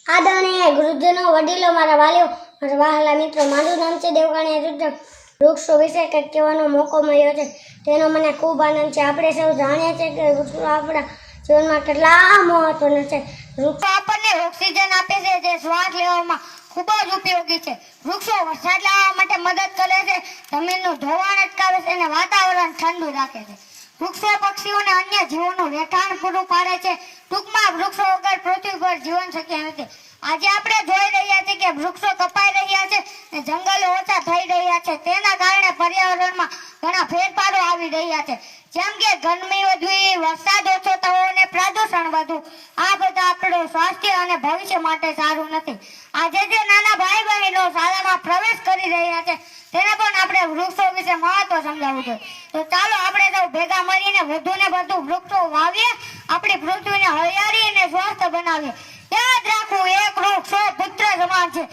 આદરણીય ગુરુજનો, વડીલો, મારા વાલીઓ, મારા વહાલા મિત્રો, મારું નામ છે દેવકાણીયા રુદ્ર. વૃક્ષો વિશે કંઈક કહેવાનો મોકો મળ્યો છે તેનો મને ખૂબ આનંદ છે. આપણે સૌ જાણીએ છીએ કે વૃક્ષો આપણા જીવનમાં કેટલા મહત્વના છે. વૃક્ષો આપણને ઓક્સિજન આપે છે, જે શ્વાસ લેવામાં ખૂબ જ ઉપયોગી છે. વૃક્ષો વરસાદ લાવવા માટે મદદ કરે છે, જમીનનું ધોવાણ અટકાવે છે અને વાતાવરણ ઠંડુ રાખે છે. વૃક્ષો પક્ષીઓને અન્ય જીવોનું રહેઠાણ પૂરું પાડે છે. ટૂંકમાં વૃક્ષો વગર પૃથ્વી પર જીવન શક્ય નથી. આજે આપણે જોઈ રહ્યા છીએ કે વૃક્ષો કપાઈ રહ્યા છે અને જંગલો ઓછા થઈ રહ્યા છે. તેના કારણે પર્યાવરણમાં ઘણા ફેરફારો આવી રહ્યા છે, જેમ કે ગરમી વધવી, વરસાદ ઓછો થવો અને પ્રદૂષણ વધવું. આ બધા આપણું સ્વાસ્થ્ય અને ભવિષ્ય માટે સારું નથી. આજે જે નાના ભાઈ બહેનો શાળામાં પ્રવેશ કરી રહ્યા છે તેને પણ આપણે વૃક્ષો વિશે મહત્વ સમજાવવું જોઈએ. તો ચાલો આપણે સૌ ભેગા મળીને વધુ ને વધુ વૃક્ષો વાવીએ, આપણી પૃથ્વીને હરિયાળી અને સ્વસ્થ બનાવીએ. યાદ રાખવું, એક વૃક્ષ સો પુત્ર સમાન છે.